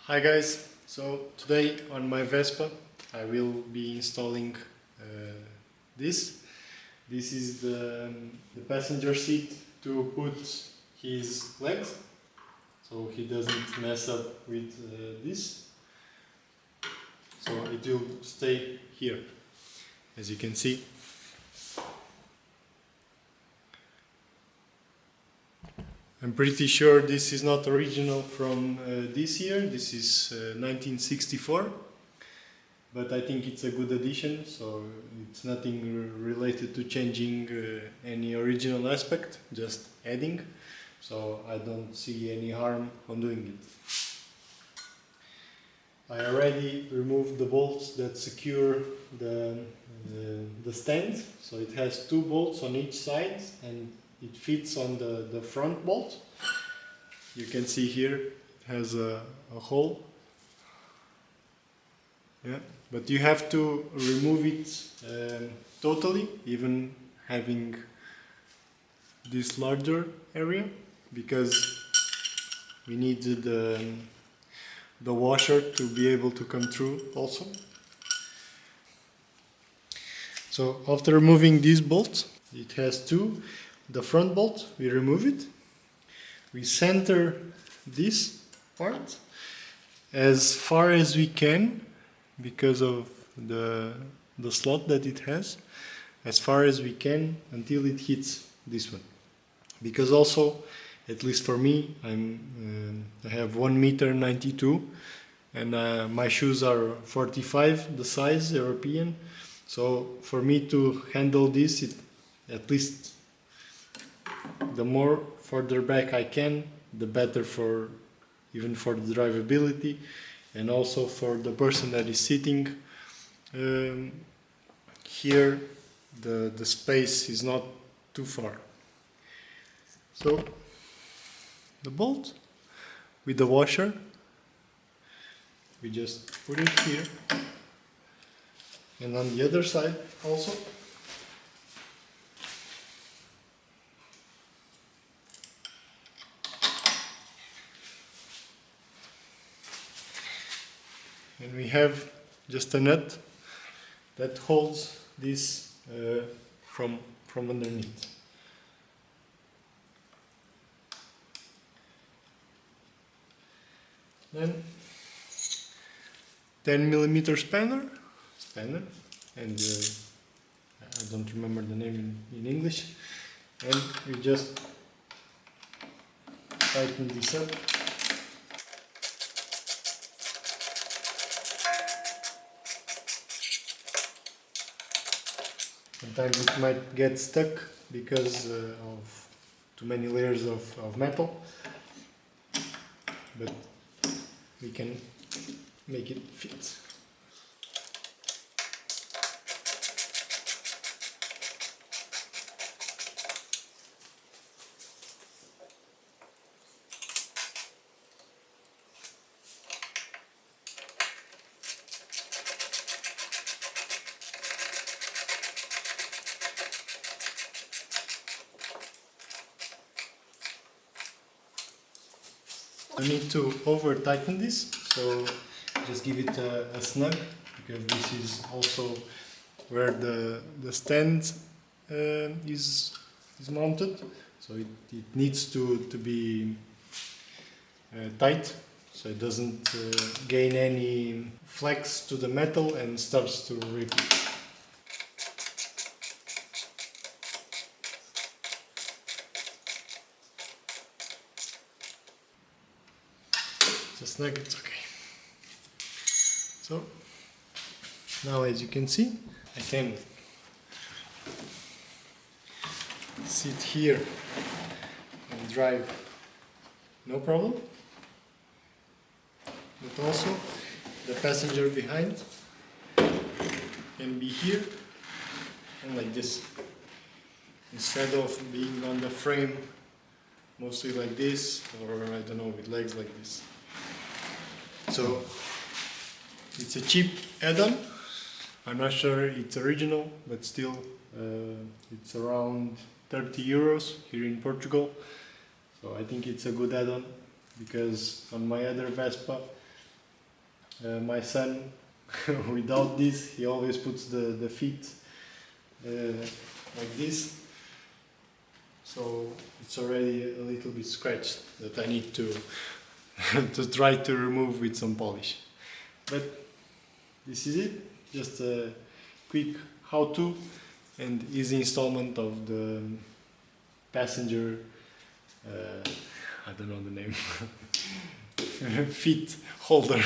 Hi guys, so today on my Vespa I will be installing this. This is the passenger seat to put his legs, so he doesn't mess up with this. So it will stay here, as you can see. I'm pretty sure this is not original from this year, this is 1964, but I think it's a good addition, so it's nothing related to changing any original aspect, just adding, so I don't see any harm on doing it. I already removed the bolts that secure the stand, so it has two bolts on each side and it fits on the front bolt. You can see here it has a hole. Yeah, but you have to remove it totally, even having this larger area, because we need the washer to be able to come through also. So after removing these bolts, it has two. The front bolt, we remove it. We center this part as far as we can because of the slot that it has, as far as we can until it hits this one. Because also, at least for me, I have 1.92 m and my shoes are 45, the size European. So for me to handle this, at least the more further back I can, the better for even for the drivability and also for the person that is sitting. Here the space is not too far. So the bolt with the washer, we just put it here, and on the other side also. And we have just a nut that holds this from underneath. Then 10mm spanner, and I don't remember the name in English, and we just tighten this up. Sometimes it might get stuck because of too many layers of metal, but we can make it fit. I need to over tighten this, so just give it a snug, because this is also where the stand is mounted, so it needs to be tight, so it doesn't gain any flex to the metal and starts to rip it. Just snug, it's okay. So now, as you can see, I can sit here and drive no problem, but also the passenger behind can be here and like this, instead of being on the frame mostly like this, or I don't know, with legs like this. So it's a cheap add-on. I'm not sure it's original, but still it's around 30 euros here in Portugal. So I think it's a good add-on, because on my other Vespa My son, without this, he always puts the feet like this. So it's already a little bit scratched that I need to to try to remove with some polish. But this is it, just a quick how-to and easy installment of the passenger, I don't know the name, feet holder.